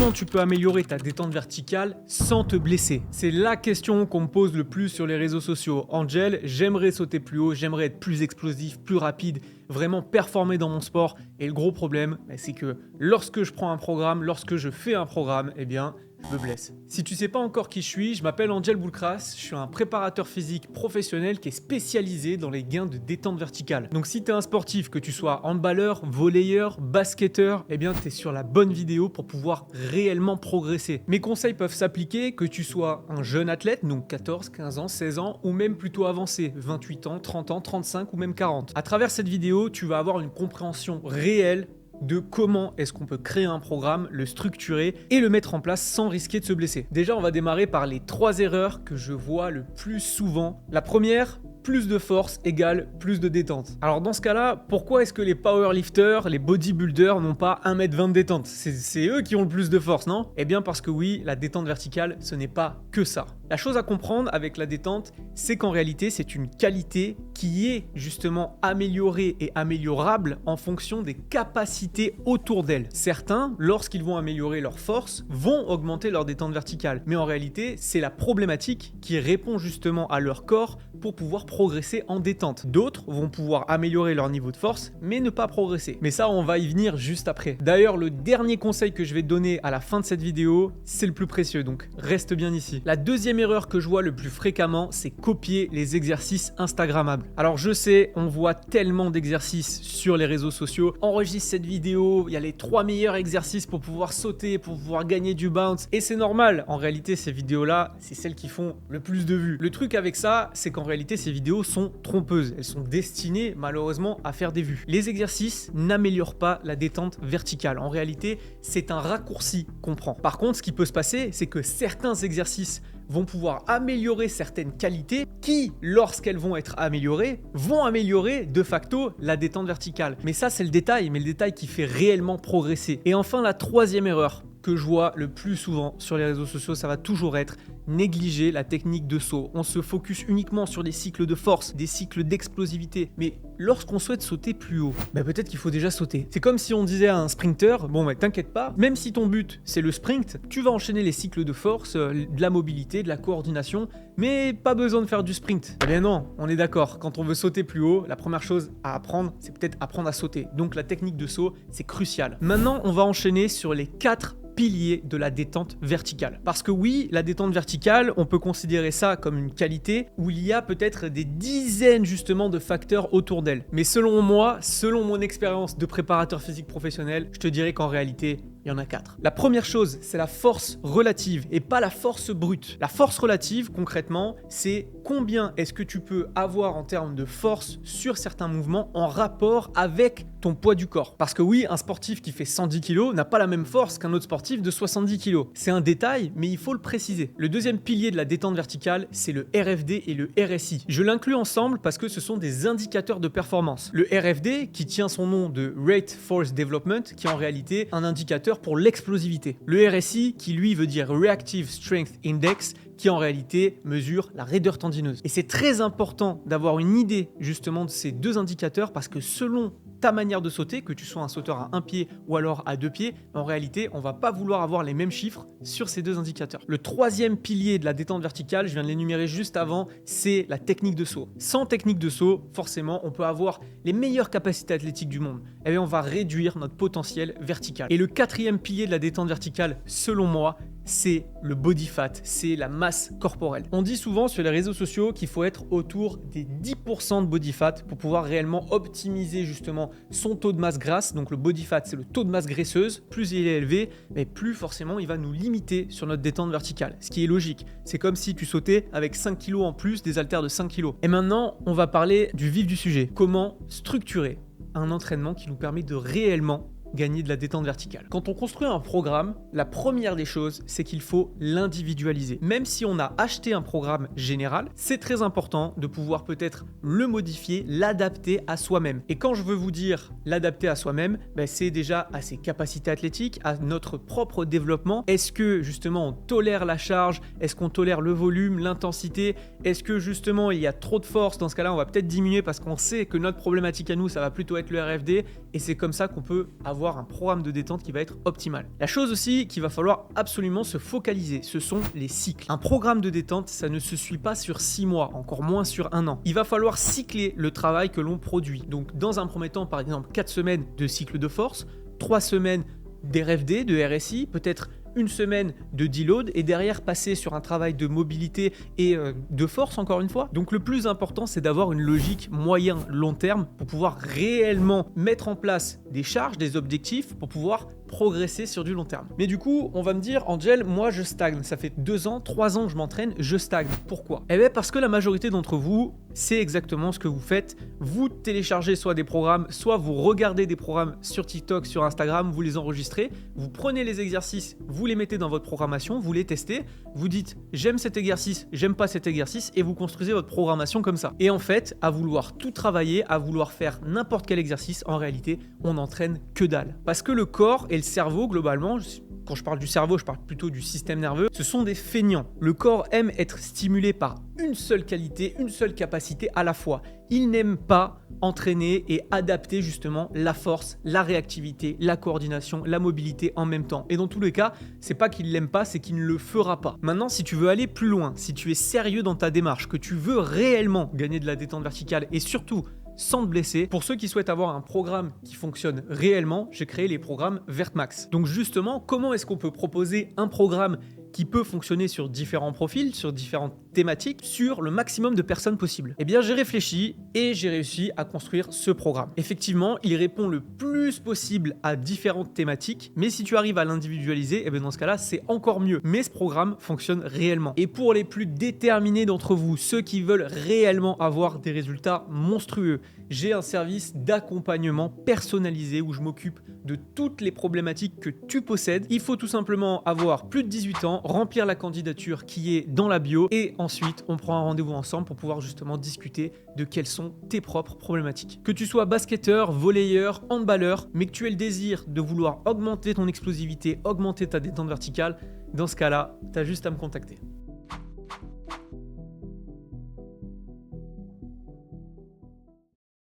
Comment tu peux améliorer ta détente verticale sans te blesser? C'est la question qu'on me pose le plus sur les réseaux sociaux. Angel, j'aimerais sauter plus haut, j'aimerais être plus explosif, plus rapide, vraiment performer dans mon sport. Et le gros problème, c'est que lorsque je prends un programme, lorsque je fais un programme, eh bien, je me blesse. Si tu sais pas encore qui je m'appelle Angel Boulcras, je suis un préparateur physique professionnel qui est spécialisé dans les gains de détente verticale. Donc si tu es un sportif, que tu sois handballeur, volleyeur, basketteur, eh bien tu es sur la bonne vidéo pour pouvoir réellement progresser. Mes conseils peuvent s'appliquer que tu sois un jeune athlète, donc 14, 15 ans, 16 ans, ou même plutôt avancé, 28 ans, 30 ans, 35 ou même 40. À travers cette vidéo, tu vas avoir une compréhension réelle de comment est-ce qu'on peut créer un programme, le structurer et le mettre en place sans risquer de se blesser. Déjà, on va démarrer par les 3 erreurs que je vois le plus souvent. La première, plus de force égale plus de détente. Alors dans ce cas-là, pourquoi est-ce que les powerlifters, les bodybuilders n'ont pas 1m20 de détente? C'est eux qui ont le plus de force, non? Eh bien parce que oui, la détente verticale, ce n'est pas que ça. La chose à comprendre avec la détente, c'est qu'en réalité, c'est une qualité qui est justement améliorée et améliorable en fonction des capacités autour d'elle. Certains, lorsqu'ils vont améliorer leur force, vont augmenter leur détente verticale. Mais en réalité, c'est la problématique qui répond justement à leur corps pour pouvoir progresser en détente. D'autres vont pouvoir améliorer leur niveau de force, mais ne pas progresser. Mais ça, on va y venir juste après. D'ailleurs, le dernier conseil que je vais te donner à la fin de cette vidéo, c'est le plus précieux, donc reste bien ici. La deuxième erreur que je vois le plus fréquemment, c'est copier les exercices instagrammables. Alors je sais, on voit tellement d'exercices sur les réseaux sociaux. Enregistre cette vidéo, il y a les 3 meilleurs exercices pour pouvoir sauter, pour pouvoir gagner du bounce. Et c'est normal, en réalité, ces vidéos-là, c'est celles qui font le plus de vues. Le truc avec ça, c'est qu'en réalité, ces vidéos sont trompeuses. Elles sont destinées, malheureusement, à faire des vues. Les exercices n'améliorent pas la détente verticale. En réalité, c'est un raccourci qu'on prend. Par contre, ce qui peut se passer, c'est que certains exercices vont pouvoir améliorer certaines qualités qui, lorsqu'elles vont être améliorées, vont améliorer de facto la détente verticale. Mais ça, c'est le détail, mais le détail qui fait réellement progresser. Et enfin, la troisième erreur que je vois le plus souvent sur les réseaux sociaux, ça va toujours être négliger la technique de saut. On se focus uniquement sur des cycles de force, des cycles d'explosivité. Mais lorsqu'on souhaite sauter plus haut, peut-être qu'il faut déjà sauter. C'est comme si on disait à un sprinter, t'inquiète pas, même si ton but c'est le sprint, tu vas enchaîner les cycles de force, de la mobilité, de la coordination, mais pas besoin de faire du sprint. Eh bien non, on est d'accord, quand on veut sauter plus haut, la première chose à apprendre, c'est peut-être apprendre à sauter. Donc la technique de saut, c'est crucial. Maintenant, on va enchaîner sur les 4 piliers de la détente verticale. Parce que oui, la détente verticale, on peut considérer ça comme une qualité où il y a peut-être des dizaines justement de facteurs autour d'elle. Mais selon moi, selon mon expérience de préparateur physique professionnel, je te dirais qu'en réalité, il y en a 4. La première chose, c'est la force relative et pas la force brute. La force relative, concrètement, c'est combien est-ce que tu peux avoir en termes de force sur certains mouvements en rapport avec ton poids du corps. Parce que oui, un sportif qui fait 110 kg n'a pas la même force qu'un autre sportif de 70 kg. C'est un détail, mais il faut le préciser. Le deuxième pilier de la détente verticale, c'est le RFD et le RSI. Je l'inclus ensemble parce que ce sont des indicateurs de performance. Le RFD, qui tient son nom de Rate Force Development, qui est en réalité un indicateur pour l'explosivité. Le RSI, qui lui veut dire Reactive Strength Index, qui en réalité mesure la raideur tendineuse. Et c'est très important d'avoir une idée justement de ces deux indicateurs parce que selon ta manière de sauter, que tu sois un sauteur à un pied ou alors à 2 pieds, en réalité, on va pas vouloir avoir les mêmes chiffres sur ces deux indicateurs. Le troisième pilier de la détente verticale, je viens de l'énumérer juste avant, c'est la technique de saut. Sans technique de saut, forcément, on peut avoir les meilleures capacités athlétiques du monde. Eh bien, on va réduire notre potentiel vertical. Et le quatrième pilier de la détente verticale, selon moi, c'est le body fat, c'est la masse corporelle. On dit souvent sur les réseaux sociaux qu'il faut être autour des 10% de body fat pour pouvoir réellement optimiser justement son taux de masse grasse. Donc le body fat, c'est le taux de masse graisseuse. Plus il est élevé, mais plus forcément il va nous limiter sur notre détente verticale. Ce qui est logique. C'est comme si tu sautais avec 5 kg en plus des haltères de 5 kg. Et maintenant, on va parler du vif du sujet. Comment structurer un entraînement qui nous permet de réellement gagner de la détente verticale. Quand on construit un programme, la première des choses, c'est qu'il faut l'individualiser. Même si on a acheté un programme général, c'est très important de pouvoir peut-être le modifier, l'adapter à soi-même. Et quand je veux vous dire l'adapter à soi-même, c'est déjà à ses capacités athlétiques, à notre propre développement. Est-ce que justement on tolère la charge? Est-ce qu'on tolère le volume, l'intensité? Est-ce que justement il y a trop de force? Dans ce cas-là, on va peut-être diminuer parce qu'on sait que notre problématique à nous, ça va plutôt être le RFD et c'est comme ça qu'on peut avoir avoir un programme de détente qui va être optimal. La chose aussi qu'il va falloir absolument se focaliser, ce sont les cycles. Un programme de détente, ça ne se suit pas sur 6 mois, encore moins sur 1 an. Il va falloir cycler le travail que l'on produit. Donc dans un premier temps, par exemple, 4 semaines de cycle de force, 3 semaines d'RFD, de RSI, peut-être une semaine de deload et derrière passer sur un travail de mobilité et de force encore une fois. Donc le plus important, c'est d'avoir une logique moyen-long terme pour pouvoir réellement mettre en place des charges, des objectifs pour pouvoir progresser sur du long terme. Mais du coup, on va me dire, Angel, moi je stagne. Ça fait 2 ans, 3 ans que je m'entraîne, je stagne. Pourquoi? Eh bien parce que la majorité d'entre vous, c'est exactement ce que vous faites. Vous téléchargez soit des programmes, soit vous regardez des programmes sur TikTok, sur Instagram, vous les enregistrez, vous prenez les exercices, vous les mettez dans votre programmation, vous les testez, vous dites j'aime cet exercice, j'aime pas cet exercice et vous construisez votre programmation comme ça. Et en fait, à vouloir tout travailler, à vouloir faire n'importe quel exercice, en réalité, on n'entraîne que dalle. Parce que le corps et le cerveau, globalement, quand je parle du cerveau, je parle plutôt du système nerveux, ce sont des feignants. Le corps aime être stimulé par une seule qualité, une seule capacité à la fois. Il n'aime pas entraîner et adapter justement la force, la réactivité, la coordination, la mobilité en même temps. Et dans tous les cas, c'est pas qu'il l'aime pas, c'est qu'il ne le fera pas. Maintenant, si tu veux aller plus loin, si tu es sérieux dans ta démarche, que tu veux réellement gagner de la détente verticale et surtout sans te blesser. Pour ceux qui souhaitent avoir un programme qui fonctionne réellement, j'ai créé les programmes VertMax. Donc justement, comment est-ce qu'on peut proposer un programme qui peut fonctionner sur différents profils, sur différentes thématiques, sur le maximum de personnes possible? Eh bien, j'ai réfléchi et j'ai réussi à construire ce programme. Effectivement, il répond le plus possible à différentes thématiques, mais si tu arrives à l'individualiser, eh bien dans ce cas-là, c'est encore mieux. Mais ce programme fonctionne réellement. Et pour les plus déterminés d'entre vous, ceux qui veulent réellement avoir des résultats monstrueux, j'ai un service d'accompagnement personnalisé où je m'occupe de toutes les problématiques que tu possèdes. Il faut tout simplement avoir plus de 18 ans, remplir la candidature qui est dans la bio et ensuite on prend un rendez-vous ensemble pour pouvoir justement discuter de quelles sont tes propres problématiques. Que tu sois basketteur, volleyeur, handballeur, mais que tu aies le désir de vouloir augmenter ton explosivité, augmenter ta détente verticale, dans ce cas-là, tu as juste à me contacter.